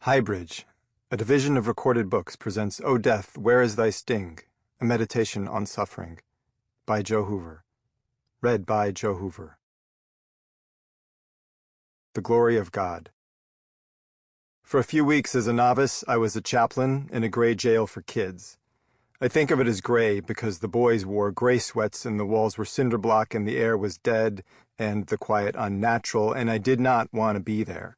HighBridge, a division of recorded books, presents O Death, Where is Thy Sting? A Meditation on Suffering, by Joe Hoover. Read by Joe Hoover. The Glory of God. For a few weeks as a novice, I was a chaplain in a gray jail for kids. I think of it as gray because the boys wore gray sweats and the walls were cinder block and the air was dead and the quiet unnatural, and I did not want to be there.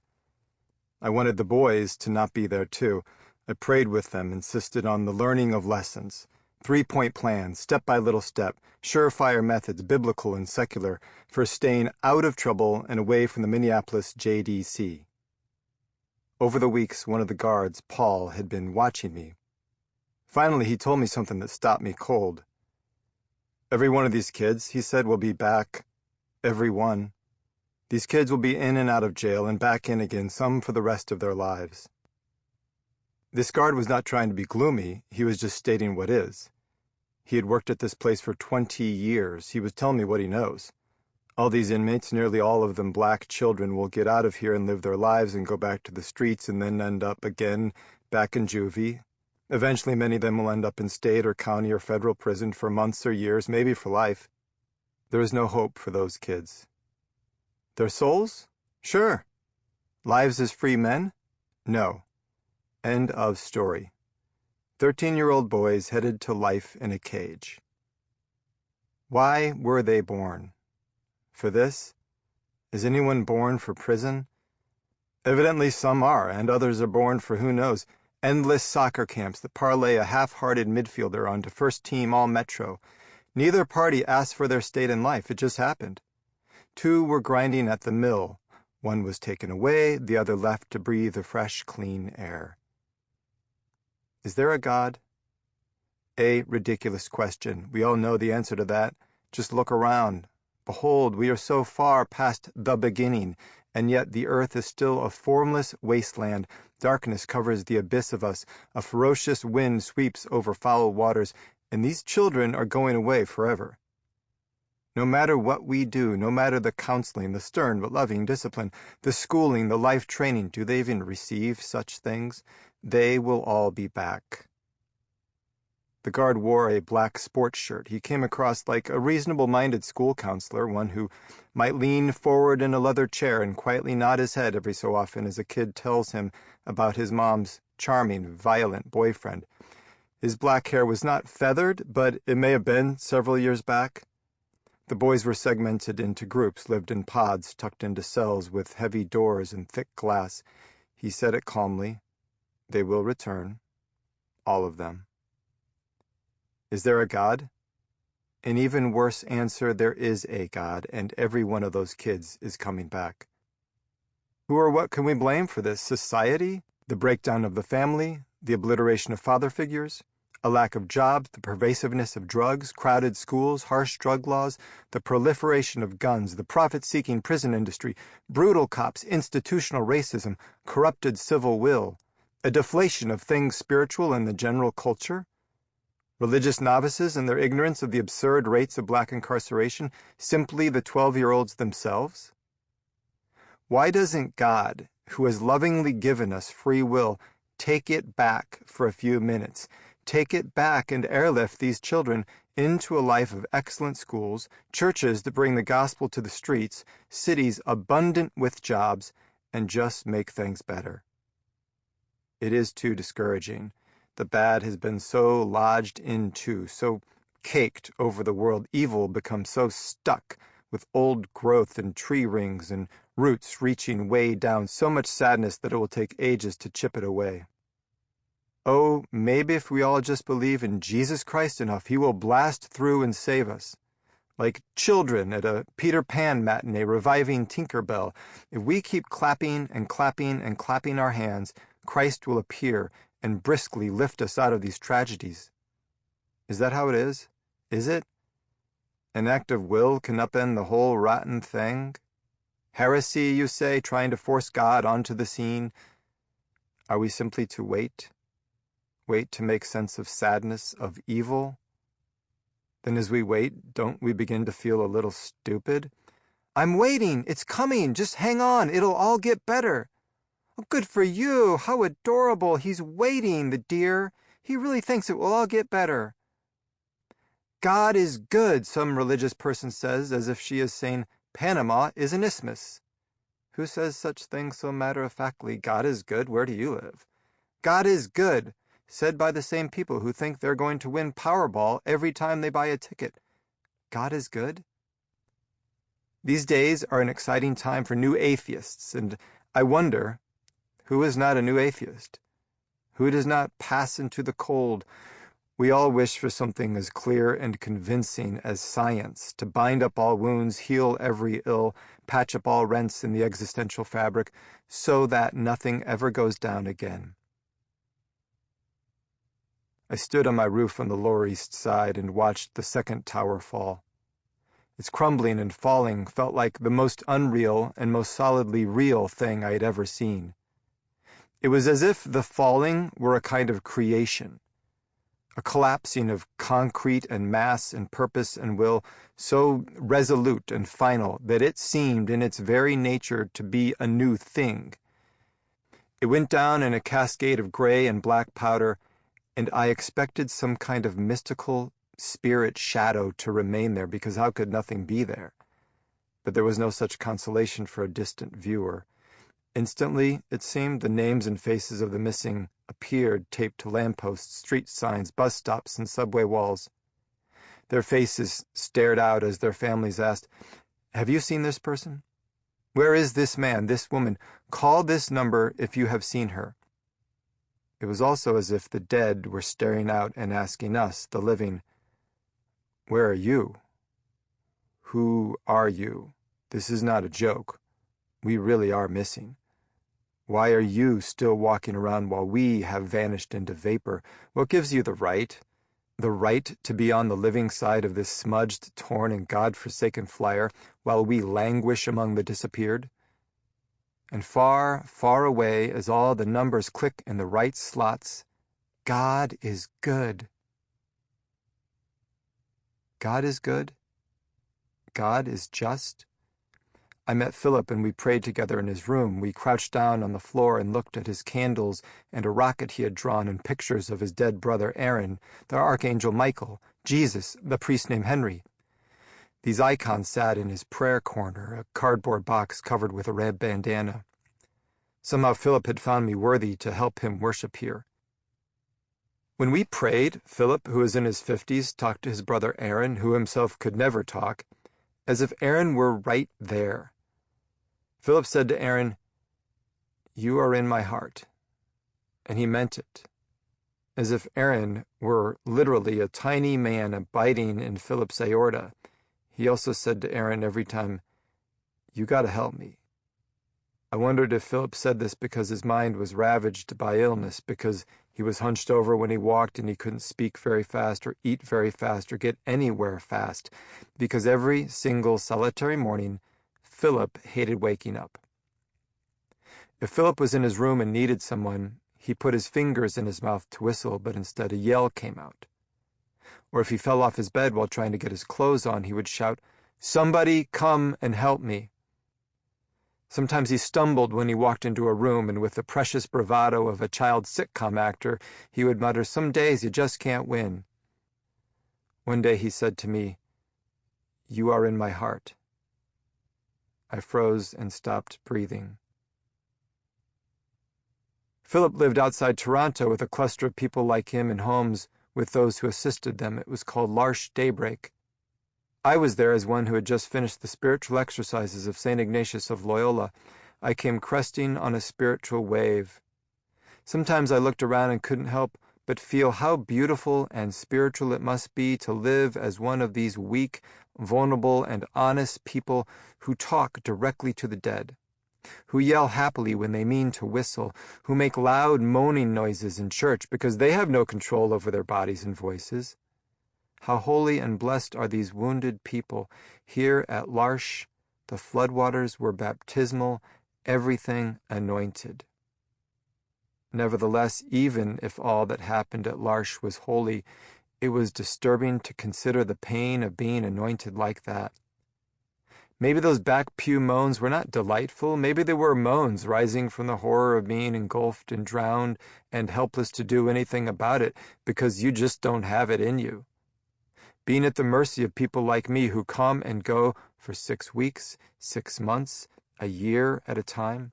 I wanted the boys to not be there too. I prayed with them, insisted on the learning of lessons, 3-point plans, step by little step, surefire methods, biblical and secular, for staying out of trouble and away from the Minneapolis JDC. Over the weeks, one of the guards, Paul, had been watching me. Finally, he told me something that stopped me cold. Every one of these kids, he said, will be back. Every one. These kids will be in and out of jail and back in again, some for the rest of their lives. This guard was not trying to be gloomy, he was just stating what is. He had worked at this place for 20 years. He was telling me what he knows. All these inmates, nearly all of them black children, will get out of here and live their lives and go back to the streets and then end up again back in juvie. Eventually, many of them will end up in state or county or federal prison for months or years, maybe for life. There is no hope for those kids. Their souls? Sure. Lives as free men? No. End of story. 13-year-old boys headed to life in a cage. Why were they born? For this? Is anyone born for prison? Evidently some are, and others are born for who knows. Endless soccer camps that parlay a half-hearted midfielder onto first-team All-Metro. Neither party asked for their state in life, it just happened. 2 were grinding at the mill. 1 was taken away, the other left to breathe the fresh, clean air. Is there a God? A ridiculous question. We all know the answer to that. Just look around. Behold, we are so far past the beginning, and yet the earth is still a formless wasteland. Darkness covers the abyss of us. A ferocious wind sweeps over foul waters, and these children are going away forever. No matter what we do, no matter the counseling, the stern but loving discipline, the schooling, the life training, do they even receive such things? They will all be back. The guard wore a black sports shirt. He came across like a reasonable-minded school counselor, one who might lean forward in a leather chair and quietly nod his head every so often as a kid tells him about his mom's charming, violent boyfriend. His black hair was not feathered, but it may have been several years back. The boys were segmented into groups, lived in pods, tucked into cells with heavy doors and thick glass. He said it calmly. They will return. All of them. Is there a God? An even worse answer, there is a God, and every one of those kids is coming back. Who or what can we blame for this? Society? The breakdown of the family? The obliteration of father figures? A lack of jobs, the pervasiveness of drugs, crowded schools, harsh drug laws, the proliferation of guns, the profit-seeking prison industry, brutal cops, institutional racism, corrupted civil will, a deflation of things spiritual in the general culture, religious novices and their ignorance of the absurd rates of black incarceration, simply the 12-year-olds themselves? Why doesn't God, who has lovingly given us free will, take it back for a few minutes? Take it back and airlift these children into a life of excellent schools, churches that bring the gospel to the streets, cities abundant with jobs, and just make things better. It is too discouraging. The bad has been so lodged into, so caked over the world. Evil becomes so stuck with old growth and tree rings and roots reaching way down, so much sadness that it will take ages to chip it away. Oh, maybe if we all just believe in Jesus Christ enough, he will blast through and save us. Like children at a Peter Pan matinee reviving Tinker Bell, if we keep clapping and clapping and clapping our hands, Christ will appear and briskly lift us out of these tragedies. Is that how it is? Is it? An act of will can upend the whole rotten thing? Heresy, you say, trying to force God onto the scene? Are we simply to wait? Wait to make sense of sadness, of evil? Then as we wait, don't we begin to feel a little stupid? I'm waiting, it's coming, just hang on, it'll all get better. Oh, good for you! How adorable! He's waiting, the dear. He really thinks it will all get better. God is good, some religious person says, as if she is saying Panama is an isthmus. Who says such things so matter-of-factly? God is good. Where do you live? God is good, said by the same people who think they're going to win Powerball every time they buy a ticket. God is good? These days are an exciting time for new atheists, and I wonder, who is not a new atheist? Who does not pass into the cold? We all wish for something as clear and convincing as science, to bind up all wounds, heal every ill, patch up all rents in the existential fabric, so that nothing ever goes down again. I stood on my roof on the Lower East Side and watched the second tower fall. Its crumbling and falling felt like the most unreal and most solidly real thing I had ever seen. It was as if the falling were a kind of creation, a collapsing of concrete and mass and purpose and will, so resolute and final that it seemed in its very nature to be a new thing. It went down in a cascade of gray and black powder, and I expected some kind of mystical spirit shadow to remain there, because how could nothing be there? But there was no such consolation for a distant viewer. Instantly, it seemed, the names and faces of the missing appeared, taped to lampposts, street signs, bus stops, and subway walls. Their faces stared out as their families asked, "Have you seen this person? Where is this man, this woman? Call this number if you have seen her." It was also as if the dead were staring out and asking us, the living, "Where are you? Who are you? This is not a joke. We really are missing. Why are you still walking around while we have vanished into vapor? What gives you the right? The right to be on the living side of this smudged, torn, and God-forsaken flyer while we languish among the disappeared?" And far, far away, as all the numbers click in the right slots, God is good. God is good. God is just. I met Philip and we prayed together in his room. We crouched down on the floor and looked at his candles and a rocket he had drawn and pictures of his dead brother Aaron, the archangel Michael, Jesus, the priest named Henry. These icons sat in his prayer corner, a cardboard box covered with a red bandana. Somehow Philip had found me worthy to help him worship here. When we prayed, Philip, who was in his 50s, talked to his brother Aaron, who himself could never talk, as if Aaron were right there. Philip said to Aaron, "You are in my heart," and he meant it, as if Aaron were literally a tiny man abiding in Philip's aorta. He also said to Aaron every time, "You got to help me." I wondered if Philip said this because his mind was ravaged by illness, because he was hunched over when he walked and he couldn't speak very fast or eat very fast or get anywhere fast, because every single solitary morning Philip hated waking up. If Philip was in his room and needed someone, he put his fingers in his mouth to whistle, but instead a yell came out. Or if he fell off his bed while trying to get his clothes on, he would shout, "Somebody come and help me." Sometimes he stumbled when he walked into a room, and with the precious bravado of a child sitcom actor, he would mutter, "Some days you just can't win." One day he said to me, "You are in my heart." I froze and stopped breathing. Philip lived outside Toronto with a cluster of people like him in homes with those who assisted them. It was called L'Arche Daybreak. I was there as one who had just finished the spiritual exercises of St. Ignatius of Loyola. I came cresting on a spiritual wave. Sometimes I looked around and couldn't help but feel how beautiful and spiritual it must be to live as one of these weak, vulnerable, and honest people who talk directly to the dead, who yell happily when they mean to whistle, who make loud moaning noises in church because they have no control over their bodies and voices. How holy and blessed are these wounded people. Here at L'Arche, the floodwaters were baptismal, everything anointed. Nevertheless, even if all that happened at L'Arche was holy, it was disturbing to consider the pain of being anointed like that. Maybe those back pew moans were not delightful. Maybe they were moans rising from the horror of being engulfed and drowned and helpless to do anything about it because you just don't have it in you. Being at the mercy of people like me who come and go for 6 weeks, 6 months, a year at a time.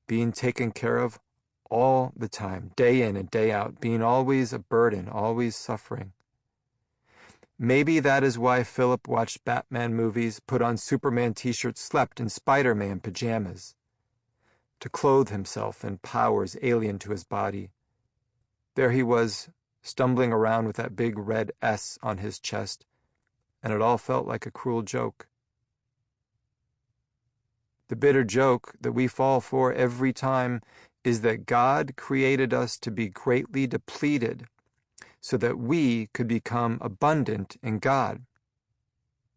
Being taken care of all the time, day in and day out, being always a burden, always suffering. Maybe that is why Philip watched Batman movies, put on Superman t-shirts, slept in Spider-Man pajamas, to clothe himself in powers alien to his body. There he was, stumbling around with that big red S on his chest, and it all felt like a cruel joke. The bitter joke that we fall for every time is that God created us to be greatly depleted so that we could become abundant in God.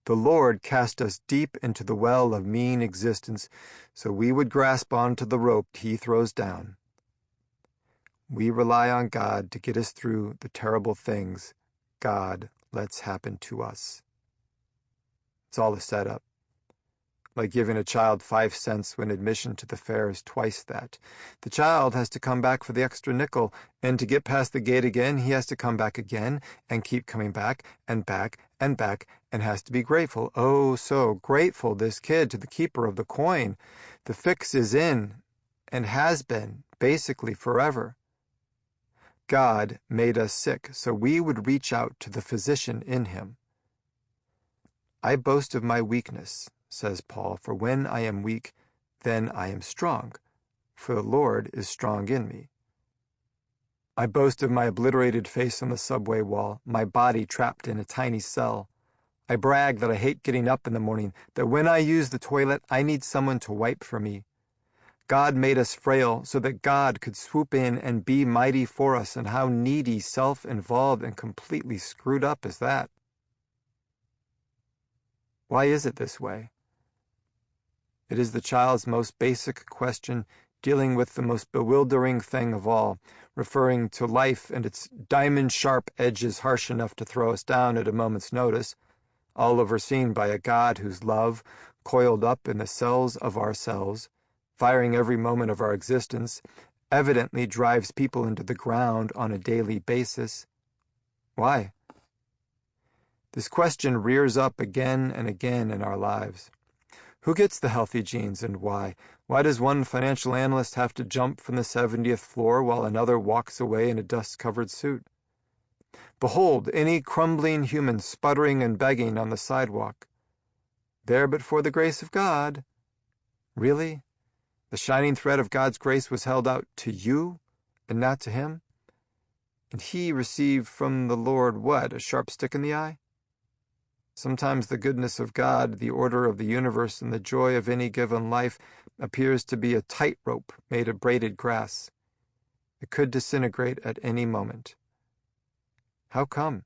The Lord cast us deep into the well of mean existence so we would grasp onto the rope He throws down. We rely on God to get us through the terrible things God lets happen to us. It's all a setup. Like giving a child 5 cents when admission to the fair is twice that. The child has to come back for the extra nickel, and to get past the gate again, he has to come back again, and keep coming back, and back, and back, and has to be grateful. Oh, so grateful, this kid, to the keeper of the coin. The fix is in, and has been, basically forever. God made us sick, so we would reach out to the physician in Him. I boast of my weakness, says Paul, for when I am weak, then I am strong, for the Lord is strong in me. I boast of my obliterated face on the subway wall, my body trapped in a tiny cell. I brag that I hate getting up in the morning, that when I use the toilet, I need someone to wipe for me. God made us frail so that God could swoop in and be mighty for us, and how needy, self-involved, and completely screwed up is that? Why is it this way? It is the child's most basic question, dealing with the most bewildering thing of all, referring to life and its diamond-sharp edges harsh enough to throw us down at a moment's notice, all overseen by a God whose love, coiled up in the cells of our cells, firing every moment of our existence, evidently drives people into the ground on a daily basis. Why? This question rears up again and again in our lives. Who gets the healthy genes and why? Why does one financial analyst have to jump from the 70th floor while another walks away in a dust-covered suit? Behold, any crumbling human sputtering and begging on the sidewalk. There but for the grace of God. Really? The shining thread of God's grace was held out to you and not to him? And he received from the Lord what? A sharp stick in the eye? Sometimes the goodness of God, the order of the universe, and the joy of any given life appears to be a tightrope made of braided grass. It could disintegrate at any moment. How come?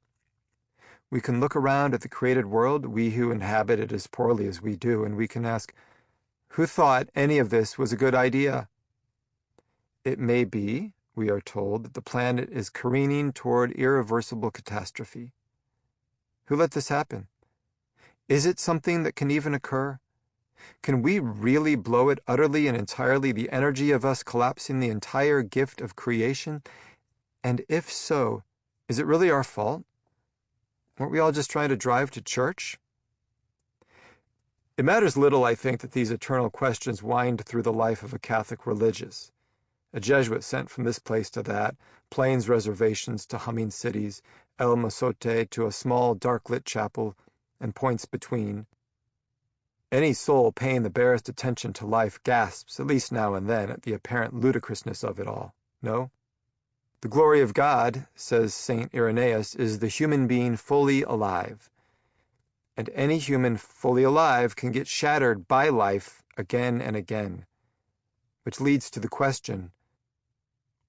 We can look around at the created world, we who inhabit it as poorly as we do, and we can ask, who thought any of this was a good idea? It may be, we are told, that the planet is careening toward irreversible catastrophe. Who let this happen? Is it something that can even occur? Can we really blow it utterly and entirely, the energy of us collapsing the entire gift of creation? And if so, is it really our fault? Weren't we all just trying to drive to church? It matters little, I think, that these eternal questions wind through the life of a Catholic religious. A Jesuit sent from this place to that, plains reservations to humming cities, El Mozote to a small dark-lit chapel, and points between. Any soul paying the barest attention to life gasps, at least now and then, at the apparent ludicrousness of it all. No? The glory of God, says St. Irenaeus, is the human being fully alive. And any human fully alive can get shattered by life again and again. Which leads to the question,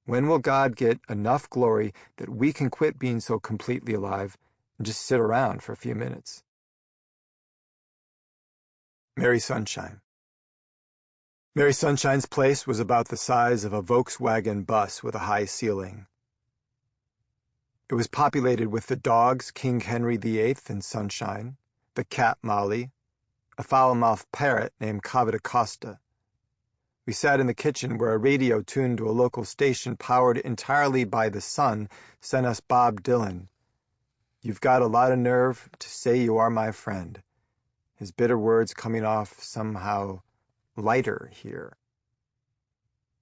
when will God get enough glory that we can quit being so completely alive and just sit around for a few minutes? Mary Sunshine. Mary Sunshine's place was about the size of a Volkswagen bus with a high ceiling. It was populated with the dogs King Henry VIII and Sunshine, the cat Molly, a foul-mouthed parrot named Cava da Costa. We sat in the kitchen where a radio tuned to a local station powered entirely by the sun sent us Bob Dylan. "You've got a lot of nerve to say you are my friend," his bitter words coming off somehow lighter here.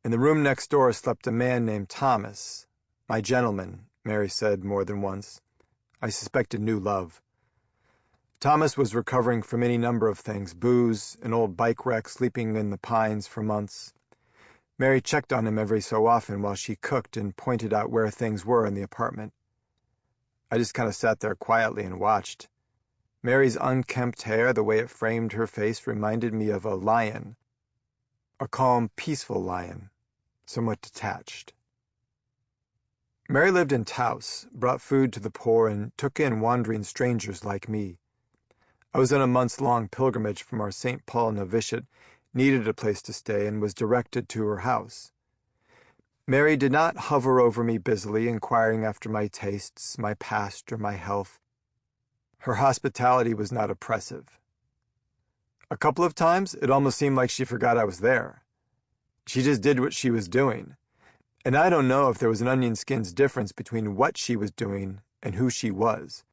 In the room next door slept a man named Thomas. "My gentleman," Mary said more than once. I suspected new love. Thomas was recovering from any number of things: booze, an old bike wreck, sleeping in the pines for months. Mary checked on him every so often while she cooked and pointed out where things were in the apartment. I just kind of sat there quietly and watched. Mary's unkempt hair, the way it framed her face, reminded me of a lion. A calm, peaceful lion, somewhat detached. Mary lived in Taos, brought food to the poor, and took in wandering strangers like me. I was on a months-long pilgrimage from our St. Paul novitiate, needed a place to stay, and was directed to her house. Mary did not hover over me busily, inquiring after my tastes, my past, or my health. Her hospitality was not oppressive. A couple of times, it almost seemed like she forgot I was there. She just did what she was doing, and I don't know if there was an onion skin's difference between what she was doing and who she was.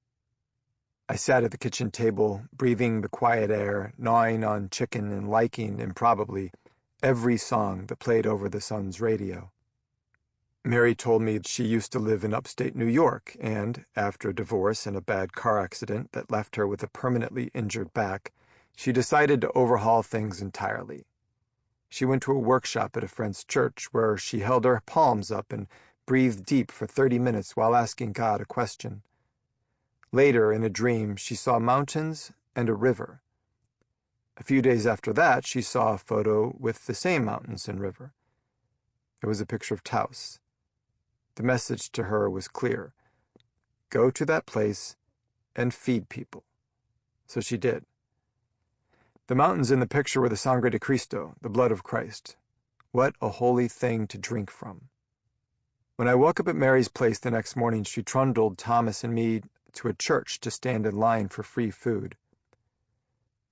I sat at the kitchen table, breathing the quiet air, gnawing on chicken and liking, improbably, every song that played over the Sun's radio. Mary told me she used to live in upstate New York and, after a divorce and a bad car accident that left her with a permanently injured back, she decided to overhaul things entirely. She went to a workshop at a friend's church where she held her palms up and breathed deep for 30 minutes while asking God a question. Later, in a dream, she saw mountains and a river. A few days after that, she saw a photo with the same mountains and river. It was a picture of Taos. The message to her was clear: go to that place and feed people. So she did. The mountains in the picture were the sangre de Cristo, the blood of Christ. What a holy thing to drink from. When I woke up at Mary's place the next morning, she trundled Thomas and me to a church to stand in line for free food.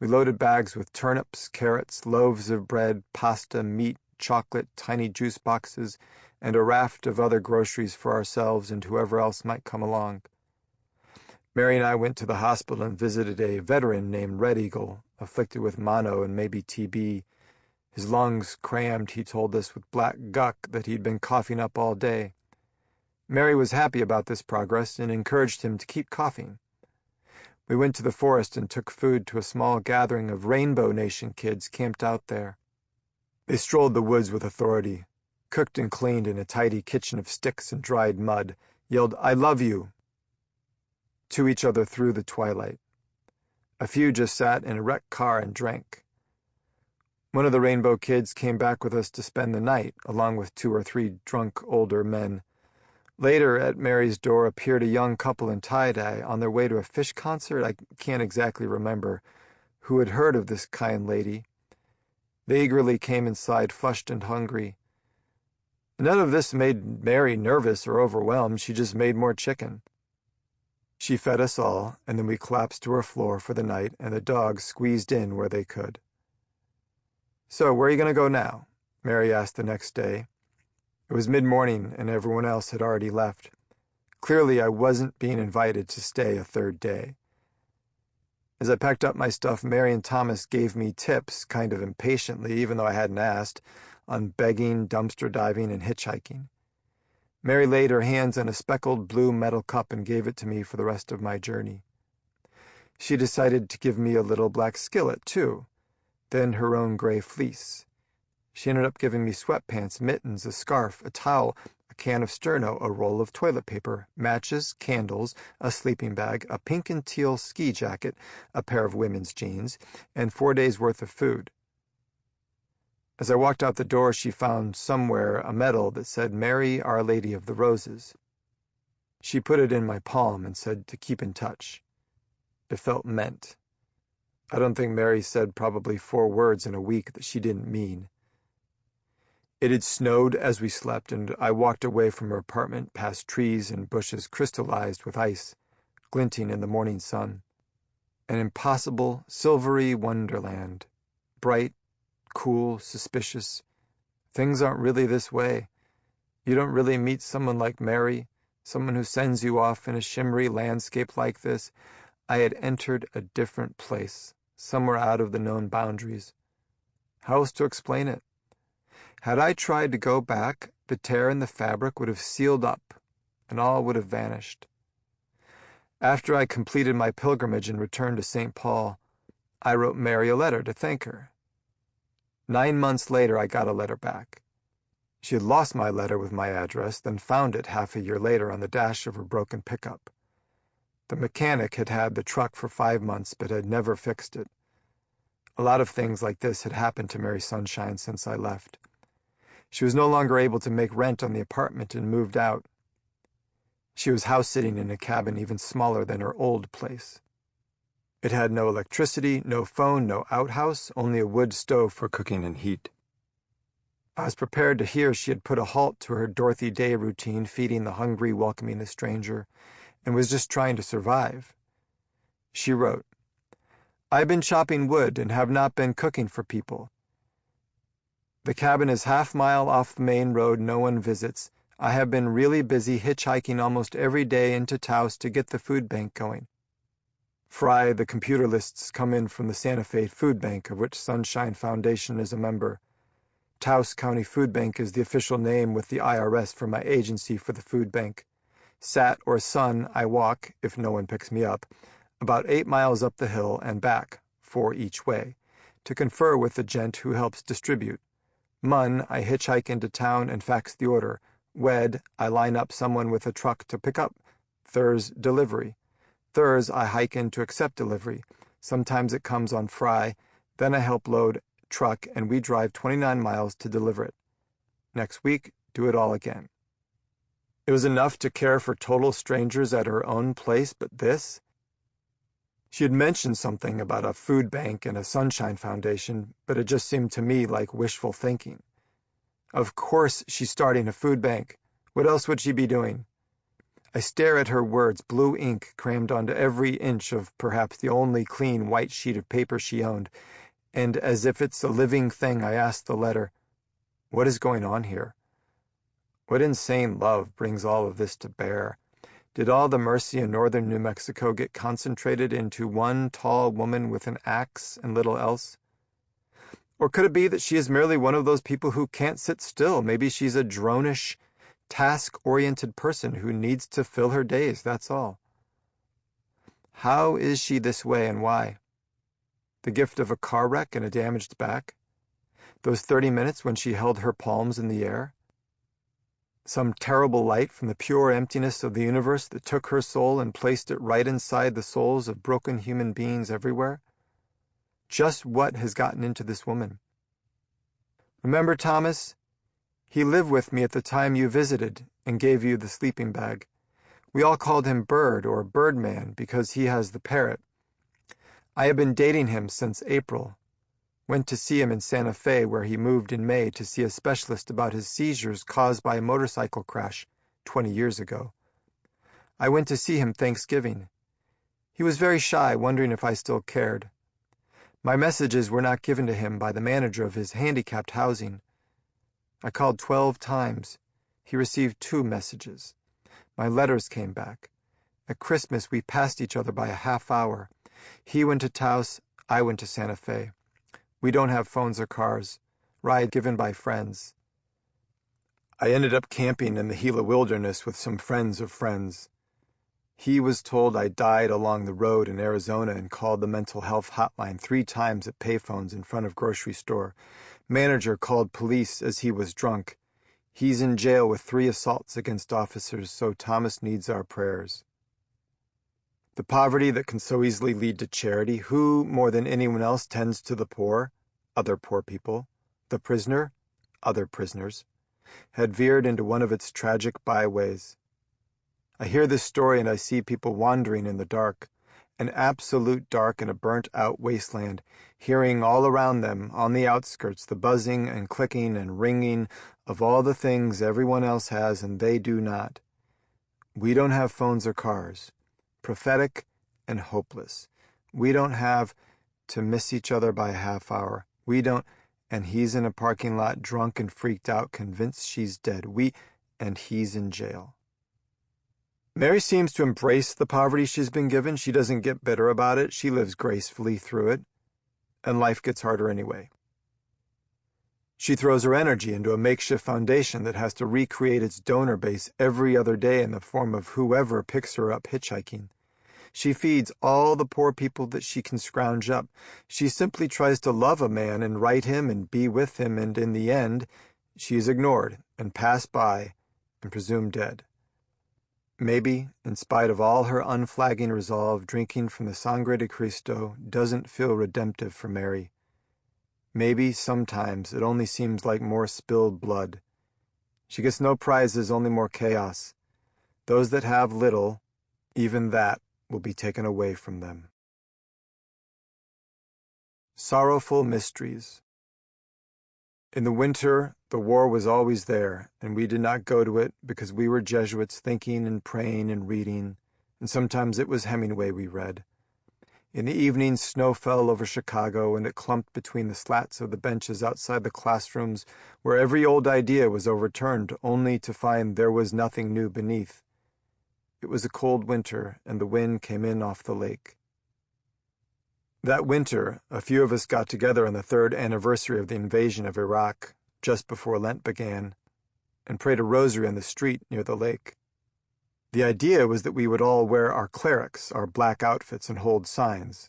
We loaded bags with turnips, carrots, loaves of bread, pasta, meat, chocolate, tiny juice boxes, and a raft of other groceries for ourselves and whoever else might come along. Mary and I went to the hospital and visited a veteran named Red Eagle, afflicted with mono and maybe TB. His lungs crammed, he told us, with black guck that he'd been coughing up all day. Mary was happy about this progress and encouraged him to keep coughing. We went to the forest and took food to a small gathering of Rainbow Nation kids camped out there. They strolled the woods with authority, cooked and cleaned in a tidy kitchen of sticks and dried mud, yelled, "I love you," to each other through the twilight. A few just sat in a wrecked car and drank. One of the Rainbow kids came back with us to spend the night, along with 2 or 3 drunk older men. Later, at Mary's door appeared a young couple in tie-dye on their way to a Fish concert. I can't exactly remember, who had heard of this kind lady. They eagerly came inside, flushed and hungry. None of this made Mary nervous or overwhelmed. She just made more chicken. She fed us all, and then we collapsed to our floor for the night, and the dogs squeezed in where they could. "So, where are you going to go now?" Mary asked the next day. It was mid-morning, and everyone else had already left. Clearly, I wasn't being invited to stay a third day. As I packed up my stuff, Mary and Thomas gave me tips, kind of impatiently, even though I hadn't asked, on begging, dumpster diving, and hitchhiking. Mary laid her hands on a speckled blue metal cup and gave it to me for the rest of my journey. She decided to give me a little black skillet, too, then her own gray fleece. She ended up giving me sweatpants, mittens, a scarf, a towel, a can of Sterno, a roll of toilet paper, matches, candles, a sleeping bag, a pink and teal ski jacket, a pair of women's jeans, and 4 days' worth of food. As I walked out the door, she found somewhere a medal that said Mary, Our Lady of the Roses. She put it in my palm and said to keep in touch. It felt meant. I don't think Mary said probably 4 words in a week that she didn't mean. It had snowed as we slept, and I walked away from her apartment past trees and bushes crystallized with ice, glinting in the morning sun. An impossible, silvery wonderland. Bright, cool, suspicious. Things aren't really this way. You don't really meet someone like Mary, someone who sends you off in a shimmery landscape like this. I had entered a different place, somewhere out of the known boundaries. How else to explain it? Had I tried to go back, the tear in the fabric would have sealed up, and all would have vanished. After I completed my pilgrimage and returned to St. Paul, I wrote Mary a letter to thank her. 9 months later, I got a letter back. She had lost my letter with my address, then found it half a year later on the dash of her broken pickup. The mechanic had had the truck for 5 months, but had never fixed it. A lot of things like this had happened to Mary Sunshine since I left. She was no longer able to make rent on the apartment and moved out. She was house-sitting in a cabin even smaller than her old place. It had no electricity, no phone, no outhouse, only a wood stove for cooking and heat. I was prepared to hear she had put a halt to her Dorothy Day routine, feeding the hungry, welcoming the stranger, and was just trying to survive. She wrote, "I've been chopping wood and have not been cooking for people. The cabin is half-mile off the main road no one visits. I have been really busy hitchhiking almost every day into Taos to get the food bank going. Fry, the computer lists come in from the Santa Fe Food Bank, of which Sunshine Foundation is a member. Taos County Food Bank is the official name with the IRS for my agency for the food bank. Sat or Sun, I walk, if no one picks me up, about 8 miles up the hill and back, 4 each way, to confer with the gent who helps distribute. Mun, I hitchhike into town and fax the order. Wed, I line up someone with a truck to pick up. Thurs, delivery. Thurs, I hike in to accept delivery. Sometimes it comes on Fry. Then I help load truck and we drive 29 miles to deliver it. Next week, do it all again." It was enough to care for total strangers at her own place, but this? She had mentioned something about a food bank and a Sunshine Foundation, but it just seemed to me like wishful thinking. Of course she's starting a food bank. What else would she be doing? I stare at her words, blue ink crammed onto every inch of perhaps the only clean white sheet of paper she owned, and as if it's a living thing, I ask the letter, what is going on here? What insane love brings all of this to bear? Did all the mercy in northern New Mexico get concentrated into one tall woman with an axe and little else? Or could it be that she is merely one of those people who can't sit still? Maybe she's a dronish, task-oriented person who needs to fill her days, that's all. How is she this way and why? The gift of a car wreck and a damaged back? Those 30 minutes when she held her palms in the air? Some terrible light from the pure emptiness of the universe that took her soul and placed it right inside the souls of broken human beings everywhere? Just what has gotten into this woman? Remember Thomas? He lived with me at the time you visited and gave you the sleeping bag. We all called him Bird or Birdman because he has the parrot. I have been dating him since April. Went to see him in Santa Fe where he moved in May to see a specialist about his seizures caused by a motorcycle crash 20 years ago. I went to see him Thanksgiving. He was very shy, wondering if I still cared. My messages were not given to him by the manager of his handicapped housing. I called 12 times. He received 2 messages. My letters came back. At Christmas, we passed each other by a half hour. He went to Taos, I went to Santa Fe. We don't have phones or cars. Ride given by friends. I ended up camping in the Gila wilderness with some friends of friends. He was told I died along the road in Arizona and called the mental health hotline 3 times at payphones in front of grocery store. Manager called police as he was drunk. He's in jail with 3 assaults against officers, so Thomas needs our prayers. The poverty that can so easily lead to charity, who, more than anyone else, tends to the poor, other poor people, the prisoner, other prisoners, had veered into one of its tragic byways. I hear this story and I see people wandering in the dark, an absolute dark in a burnt-out wasteland, hearing all around them, on the outskirts, the buzzing and clicking and ringing of all the things everyone else has and they do not. We don't have phones or cars. Prophetic and hopeless. We don't have to miss each other by a half hour. We don't, and he's in a parking lot drunk and freaked out, convinced she's dead. And he's in jail. Mary seems to embrace the poverty she's been given. She doesn't get bitter about it. She lives gracefully through it. And life gets harder anyway. She throws her energy into a makeshift foundation that has to recreate its donor base every other day in the form of whoever picks her up hitchhiking. She feeds all the poor people that she can scrounge up. She simply tries to love a man and write him and be with him, and in the end, she is ignored and passed by and presumed dead. Maybe, in spite of all her unflagging resolve, drinking from the Sangre de Cristo doesn't feel redemptive for Mary. Maybe, sometimes, it only seems like more spilled blood. She gets no prizes, only more chaos. Those that have little, even that, will be taken away from them. Sorrowful Mysteries. In the winter, the war was always there, and we did not go to it because we were Jesuits thinking and praying and reading, and sometimes it was Hemingway we read. In the evening, snow fell over Chicago, and it clumped between the slats of the benches outside the classrooms where every old idea was overturned, only to find there was nothing new beneath. It was a cold winter, and the wind came in off the lake. That winter, a few of us got together on the 3rd anniversary of the invasion of Iraq, just before Lent began, and prayed a rosary on the street near the lake. The idea was that we would all wear our clerics, our black outfits, and hold signs.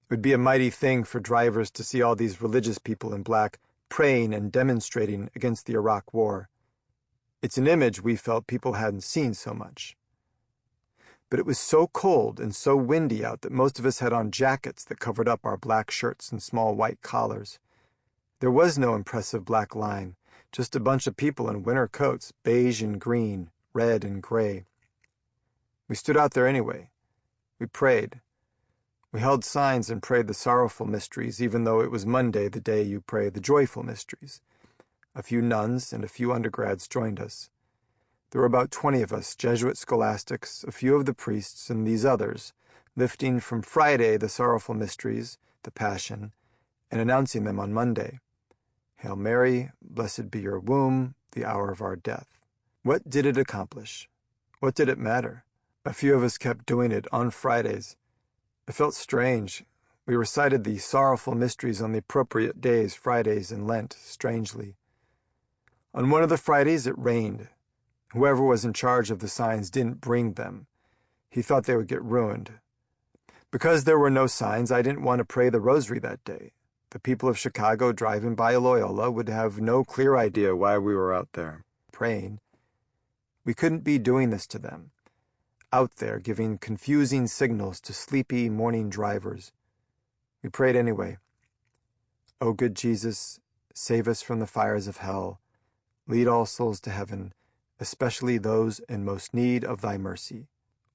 It would be a mighty thing for drivers to see all these religious people in black praying and demonstrating against the Iraq War. It's an image we felt people hadn't seen so much. But it was so cold and so windy out that most of us had on jackets that covered up our black shirts and small white collars. There was no impressive black line, just a bunch of people in winter coats, beige and green, red and gray. We stood out there anyway. We prayed. We held signs and prayed the sorrowful mysteries, even though it was Monday, the day you pray the joyful mysteries. A few nuns and a few undergrads joined us. There were about 20 of us, Jesuit scholastics, a few of the priests, and these others, lifting from Friday the sorrowful mysteries, the Passion, and announcing them on Monday. Hail Mary, blessed be your womb, the hour of our death. What did it accomplish? What did it matter? A few of us kept doing it on Fridays. It felt strange. We recited the sorrowful mysteries on the appropriate days, Fridays and Lent, strangely. On one of the Fridays it rained. Whoever was in charge of the signs didn't bring them. He thought they would get ruined. Because there were no signs, I didn't want to pray the rosary that day. The people of Chicago driving by Loyola would have no clear idea why we were out there praying. We couldn't be doing this to them, out there giving confusing signals to sleepy morning drivers. We prayed anyway. O good Jesus, save us from the fires of hell. Lead all souls to heaven, especially those in most need of thy mercy.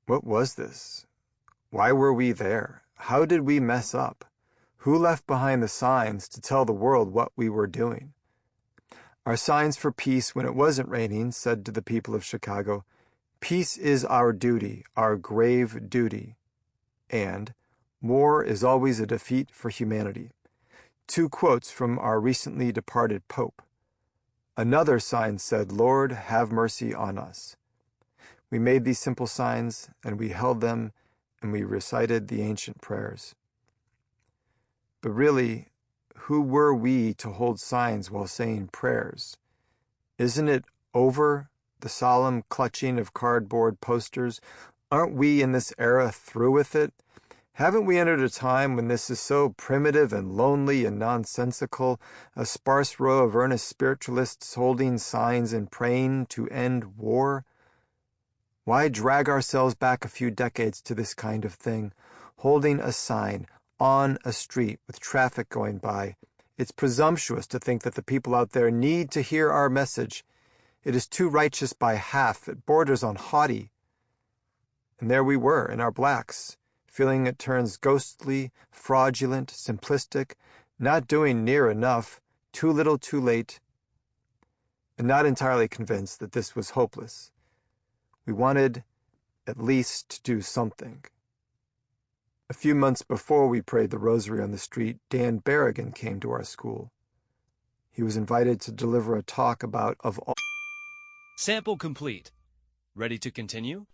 What was this? Why were we there? How did we mess up? Who left behind the signs to tell the world what we were doing? Our signs for peace when it wasn't raining said to the people of Chicago, "Peace is our duty, our grave duty," and "War is always a defeat for humanity." 2 quotes from our recently departed Pope. Another sign said, "Lord, have mercy on us." We made these simple signs, and we held them, and we recited the ancient prayers. But really, who were we to hold signs while saying prayers? Isn't it over, the solemn clutching of cardboard posters? Aren't we in this era through with it? Haven't we entered a time when this is so primitive and lonely and nonsensical, a sparse row of earnest spiritualists holding signs and praying to end war? Why drag ourselves back a few decades to this kind of thing, holding a sign on a street with traffic going by? It's presumptuous to think that the people out there need to hear our message. It is too righteous by half. It borders on haughty. And there we were in our blacks, feeling it turns ghostly, fraudulent, simplistic, not doing near enough, too little too late, and not entirely convinced that this was hopeless. We wanted at least to do something. A few months before we prayed the rosary on the street, Dan Berrigan came to our school. He was invited to deliver a talk about of all. Sample complete. Ready to continue?